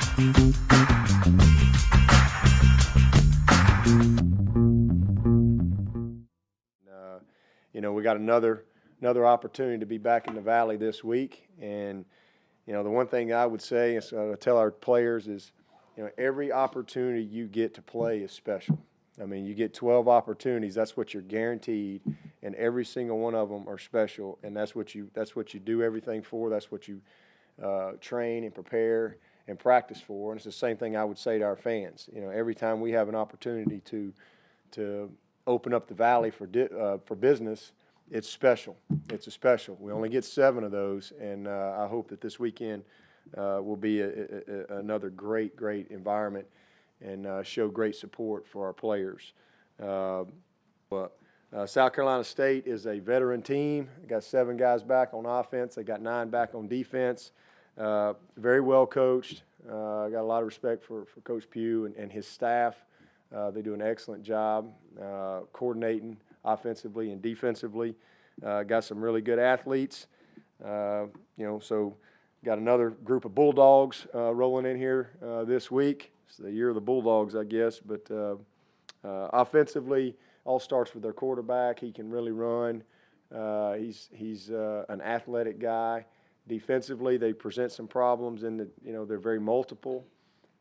You know, we got another opportunity to be back in the Valley this week, and you know, the one thing I would say is tell our players is, you know, every opportunity you get to play is special. I mean, you get 12 opportunities. That's what you're guaranteed, and every single one of them are special. And that's what you do everything for. That's what you train and prepare and practice for. And it's the same thing I would say to our fans. You know, every time we have an opportunity to open up the Valley for business, it's special. It's a special. We only get 7 of those, and I hope that this weekend will be another great environment and show great support for our players. South Carolina State is a veteran team. They got 7 guys back on offense. They got 9 back on defense. Very well coached. I got a lot of respect for Coach Pugh and his staff. They do an excellent job coordinating offensively and defensively. Got some really good athletes. You know, so got another group of Bulldogs rolling in here this week. It's the year of the Bulldogs, I guess. But offensively, all starts with their quarterback. He can really run. He's an athletic guy. Defensively, they present some problems in that, you know, they're very multiple.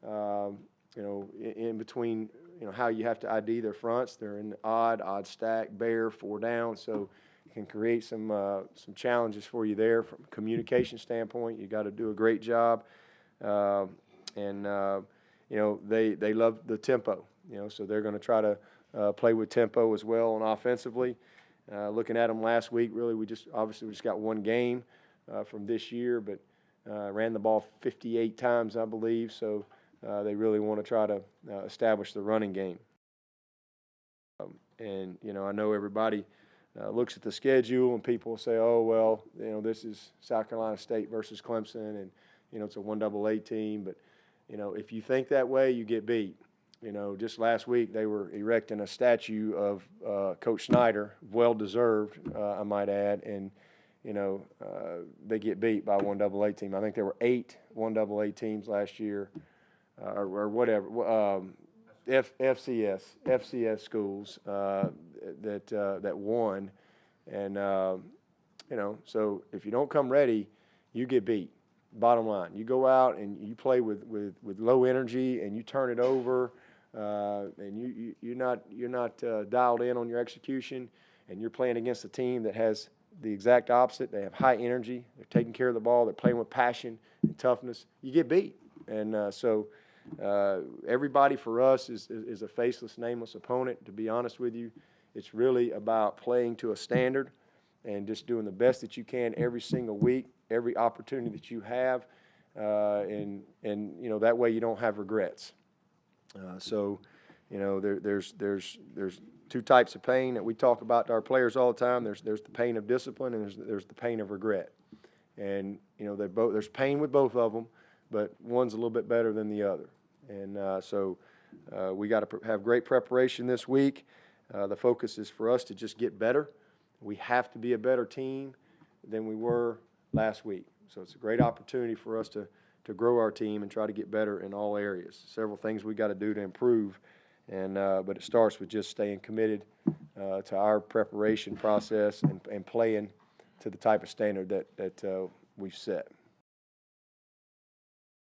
You know, in between, you know, how you have to ID their fronts. They're in the odd stack, bear, 4 down. So it can create some challenges for you there from a communication standpoint. You got to do a great job. You know, they love the tempo, you know, so they're going to try to play with tempo as well and offensively. Looking at them last week, really, we just got 1 game from this year, but ran the ball 58 times, I believe, so they really want to try to establish the running game. And, you know, I know everybody looks at the schedule and people say, oh, well, you know, this is South Carolina State versus Clemson, and, you know, it's a 1AA team, but you know, if you think that way, you get beat. You know, just last week they were erecting a statue of Coach Snyder, well-deserved, I might add, and, you know, they get beat by a 1AA team. I think there were 8 1AA teams last year, or whatever, FCS schools that won, and, you know, so if you don't come ready, you get beat. Bottom line, you go out and you play with low energy and you turn it over, and you're not dialed in on your execution, and you're playing against a team that has the exact opposite. They have high energy. They're taking care of the ball. They're playing with passion and toughness. You get beat, and so everybody for us is a faceless, nameless opponent. To be honest with you, it's really about playing to a standard and just doing the best that you can every single week, every opportunity that you have, and you know, that way you don't have regrets. So, you know, there's 2 types of pain that we talk about to our players all the time. There's the pain of discipline, and there's the pain of regret. And you know, there's pain with both of them, but one's a little bit better than the other. And so we got to have great preparation this week. The focus is for us to just get better. We have to be a better team than we were last week. So it's a great opportunity for us to grow our team and try to get better in all areas. Several things we got to do to improve, and but it starts with just staying committed to our preparation process and playing to the type of standard that we've set.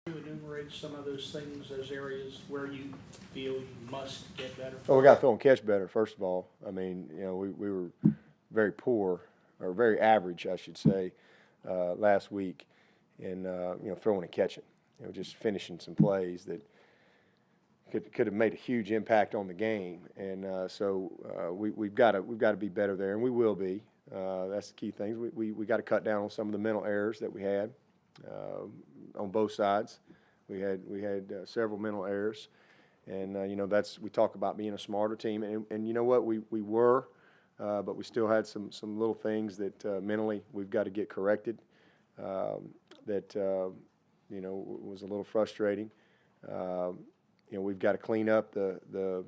You enumerate some of those things, those areas where you feel you must get better? Well, we got to throw and catch better, first of all. I mean, you know, we were very poor, or very average, I should say, last week in you know, throwing and catching. You know, just finishing some plays that could have made a huge impact on the game. And so we've got to be better there, and we will be. That's the key things. We got to cut down on some of the mental errors that we had on both sides. We had several mental errors, and you know, we talk about being a smarter team, and you know what, we were, but we still had some little things that mentally we've got to get corrected. That you know, was a little frustrating. You know, we've got to clean up the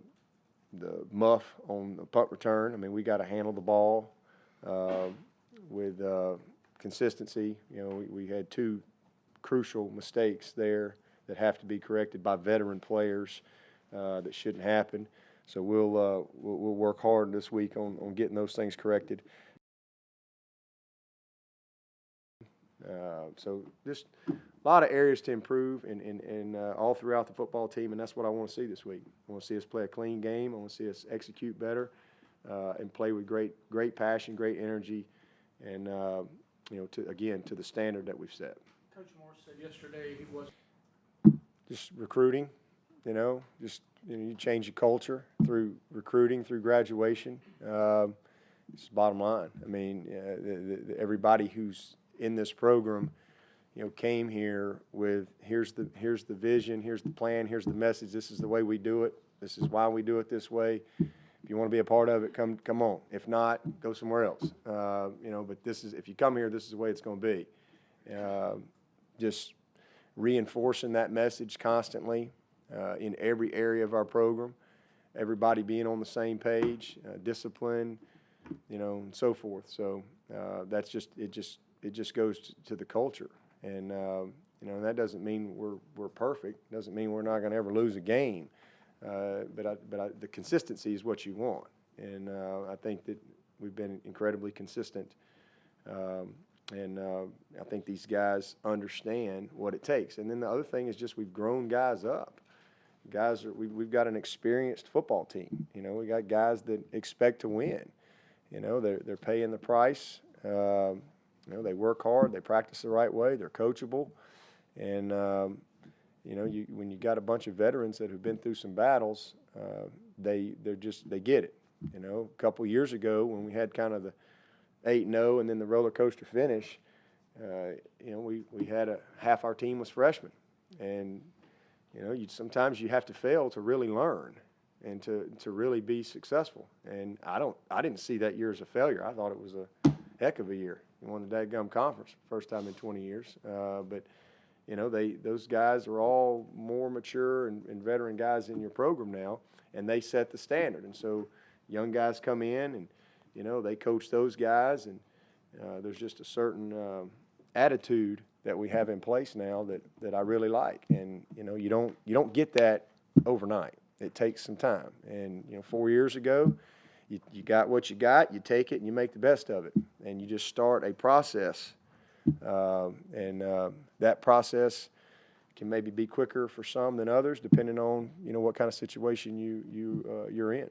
muff on the punt return. I mean, we got to handle the ball with consistency. You know, we had 2 crucial mistakes there that have to be corrected by veteran players that shouldn't happen. So we'll work hard this week on getting those things corrected. So just a lot of areas to improve and all throughout the football team, and that's what I want to see this week. I want to see us play a clean game. I want to see us execute better and play with great passion, great energy, and to the standard that we've set. Coach Morris said yesterday he was Just recruiting, you change your culture through recruiting, through graduation. It's the bottom line. I mean, everybody who's in this program, came here with here's the vision, here's the plan, here's the message. This is the way we do it. This is why we do it this way. If you want to be a part of it, come on. If not, go somewhere else. But if you come here, this is the way it's going to be. Just reinforcing that message constantly in every area of our program. Everybody being on the same page, discipline, and so forth. So that's it just goes to the culture, and that doesn't mean we're perfect. It doesn't mean we're not going to ever lose a game, but the consistency is what you want, and I think that we've been incredibly consistent, and I think these guys understand what it takes. And then the other thing is just we've grown guys up. We've got an experienced football team. We got guys that expect to win. They're paying the price. They work hard. They practice the right way. They're coachable, and when you got a bunch of veterans that have been through some battles, they get it. A couple years ago when we had kind of the 8-0 and then the roller coaster finish, we had half our team was freshmen, and sometimes you have to fail to really learn and to really be successful. And I didn't see that year as a failure. I thought it was a heck of a year. We won the dadgum conference, first time in 20 years. But those guys are all more mature and veteran guys in your program now, and they set the standard. And so young guys come in and they coach those guys, and there's just a certain attitude that we have in place now that I really like. And you don't get that overnight. It takes some time. And 4 years ago, you got what you got, you take it, and you make the best of it. And you just start a process. That process can maybe be quicker for some than others, depending on what kind of situation you're in.